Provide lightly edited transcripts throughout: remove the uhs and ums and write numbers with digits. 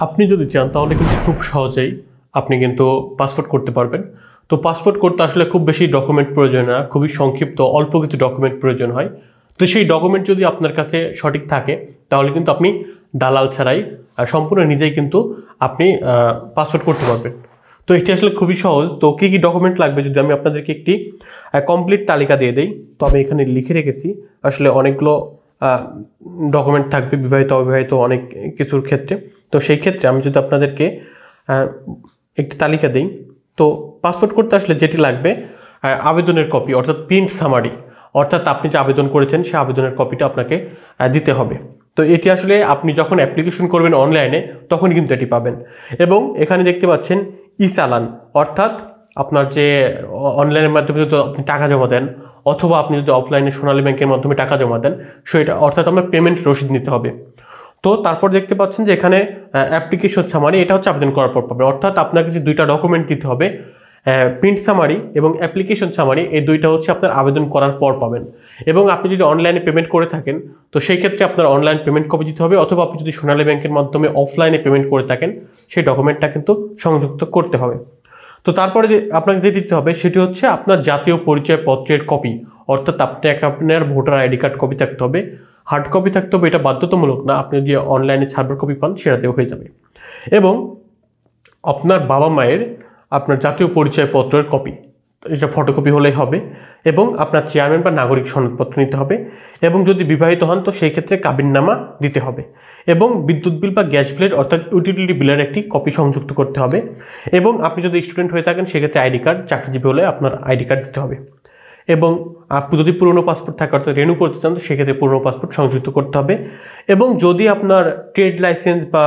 আপনি যদি চান তাহলে কিন্তু খুব সহজেই আপনি কিন্তু পাসপোর্ট করতে পারবেন। তো পাসপোর্ট করতে আসলে খুব বেশি ডকুমেন্ট প্রয়োজন না, খুবই সংক্ষিপ্ত অল্প কিছু ডকুমেন্ট প্রয়োজন হয়। তো সেই ডকুমেন্ট যদি আপনার কাছে সঠিক থাকে তাহলে কিন্তু আপনি দালাল ছাড়াই সম্পূর্ণ নিজেই কিন্তু আপনি পাসপোর্ট করতে পারবেন। তো এটি আসলে খুবই সহজ। তো কী কী ডকুমেন্ট লাগবে যদি আমি আপনাদেরকে একটি কমপ্লিট তালিকা দিয়ে দিই, তো আমি এখানে লিখে রেখেছি। আসলে অনেকগুলো ডকুমেন্ট থাকবে বিবাহিত অবিবাহিত অনেক কিছুর ক্ষেত্রে। তো সেই ক্ষেত্রে আমি যদি আপনাদেরকে একটি তালিকা দিই, তো পাসপোর্ট করতে আসলে যেটি লাগবে আবেদনের কপি অর্থাৎ প্রিন্ট সামারি, অর্থাৎ আপনি যে আবেদন করেছেন সেই আবেদনের কপিটা আপনাকে দিতে হবে। তো এটি আসলে আপনি যখন অ্যাপ্লিকেশন করবেন অনলাইনে তখন কিন্তু এটি পাবেন। এবং এখানে দেখতে পাচ্ছেন ই চালান, অর্থাৎ আপনার যে অনলাইনের মাধ্যমে যদি আপনি টাকা জমা দেন অথবা আপনি যদি অফলাইনে সোনালী ব্যাংকের মাধ্যমে টাকা জমা দেন সেটা অর্থাৎ আপনার পেমেন্ট রসিদ নিতে হবে। তো তারপর দেখতে পাচ্ছেন যে এখানে অ্যাপ্লিকেশন সামারি, এটা হচ্ছে আবেদন করার পর পাবেন। অর্থাৎ আপনাকে যে দুইটা ডকুমেন্ট দিতে হবে, প্রিন্ট সামারি এবং অ্যাপ্লিকেশন সামারি, এই দুইটা হচ্ছে আপনার আবেদন করার পর পাবেন। এবং আপনি যদি অনলাইনে পেমেন্ট করে থাকেন তো সেই ক্ষেত্রে আপনার অনলাইন পেমেন্ট কপি দিতে হবে, অথবা আপনি যদি সোনালী ব্যাংকের মাধ্যমে অফলাইনে পেমেন্ট করে থাকেন সেই ডকুমেন্টটা কিন্তু সংযুক্ত করতে হবে। তো তারপরে যে আপনাকে যে দিতে হবে সেটি হচ্ছে আপনার জাতীয় পরিচয়পত্রের কপি, অর্থাৎ আপনার ভোটার আইডি কার্ড কপি থাকতে হবে। হার্ড কপি থাকতে হবে, এটা বাধ্যতামূলক না, আপনি যদি অনলাইনে ছাড়বার কপি পান সেটাতেও হয়ে যাবে। এবং আপনার বাবা মায়ের আপনার জাতীয় পরিচয়পত্রের কপি, এটা ফটোকপি হলেই হবে। এবং আপনার চেয়ারম্যান বা নাগরিক সনদপত্র নিতে হবে। এবং যদি বিবাহিত হন তো সেই ক্ষেত্রে কাবিননামা দিতে হবে। এবং বিদ্যুৎ বিল বা গ্যাস বিলের অর্থাৎ ইউটিলিটি বিলের একটি কপি সংযুক্ত করতে হবে। এবং আপনি যদি স্টুডেন্ট হয়ে থাকেন সেক্ষেত্রে আইডি কার্ড, চাকরিজীবী হলে আপনার আইডি কার্ড দিতে হবে। এবং আপনি যদি পুরনো পাসপোর্ট থাকে অর্থাৎ রিনিউ করতে চান তো সেক্ষেত্রে পুরনো পাসপোর্ট সংযুক্ত করতে হবে। এবং যদি আপনার ট্রেড লাইসেন্স বা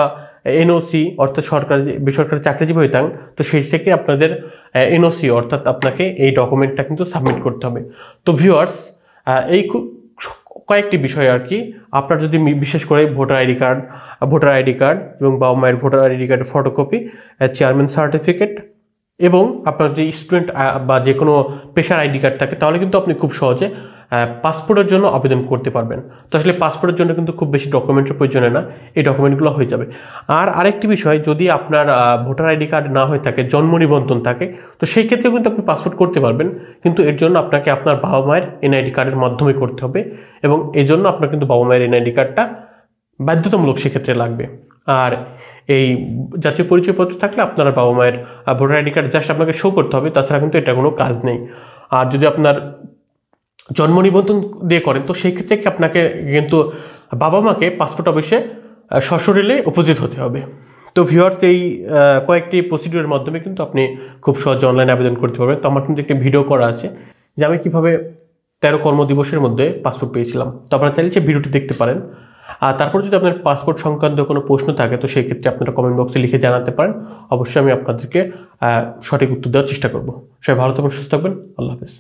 এনওসি অর্থাৎ সরকারি বেসরকারি চাকরিজীবী হয়ে থাকেন তো সেই থেকে আপনাদের এনওসি অর্থাৎ আপনাকে এই ডকুমেন্টটা কিন্তু সাবমিট করতে হবে। তো ভিউয়ার্স, এই কয়েকটি বিষয় আর কি। আপনার যদি বিশেষ করে ভোটার আইডি কার্ড এবং বাবা মায়ের ভোটার আইডি কার্ডের ফটোকপি, চেয়ারম্যান সার্টিফিকেট এবং আপনার যে স্টুডেন্ট বা যে কোনো পেশার আইডি কার্ড থাকে তাহলে কিন্তু আপনি খুব সহজে পাসপোর্টের জন্য আবেদন করতে পারবেন। তো আসলে পাসপোর্টের জন্য কিন্তু খুব বেশি ডকুমেন্টের প্রয়োজন হয় না, এই ডকুমেন্টগুলো হয়ে যাবে। আর আরেকটি বিষয়, যদি আপনার ভোটার আইডি কার্ড না হয়ে থাকে, জন্ম নিবন্ধন থাকে, তো সেই ক্ষেত্রেও কিন্তু আপনি পাসপোর্ট করতে পারবেন। কিন্তু এর জন্য আপনাকে আপনার বাবা মায়ের এনআইডি কার্ডের মাধ্যমে করতে হবে। এবং এই জন্য আপনার কিন্তু বাবা মায়ের এনআইডি কার্ডটা বাধ্যতামূলক সেক্ষেত্রে লাগবে। আর এই জাতীয় পরিচয়পত্র থাকলে আপনার বাবা মায়ের ভোটার আইডি কার্ড জাস্ট আপনাকে শো করতে হবে, তাছাড়া কিন্তু এটা কোনো কাজ নেই। আর যদি আপনার জন্ম নিবন্ধন দিয়ে করেন তো সেই ক্ষেত্রে আপনাকে কিন্তু বাবা মাকে পাসপোর্ট অফিসে সশরীরে উপস্থিত হতে হবে। তো ভিউয়ার্স, এই কয়েকটি প্রসিডিউরের মাধ্যমে কিন্তু আপনি খুব সহজে অনলাইনে আবেদন করতে পারবেন। তো আমার কিন্তু একটি ভিডিও করা আছে যে আমি কীভাবে 13 কর্মদিবসের মধ্যে পাসপোর্ট পেয়েছিলাম, তো আপনারা চাইলে সেই ভিডিওটি দেখতে পারেন। আর তারপর যদি আপনার পাসপোর্ট সংক্রান্ত কোনো প্রশ্ন থাকে তো সেই ক্ষেত্রে আপনারা কমেন্ট বক্সে লিখে জানাতে পারেন। অবশ্যই আমি আপনাদেরকে সঠিক উত্তর দেওয়ার চেষ্টা করব। সবাই ভালো থাকবেন, সুস্থ থাকবেন। আল্লাহ হাফেজ।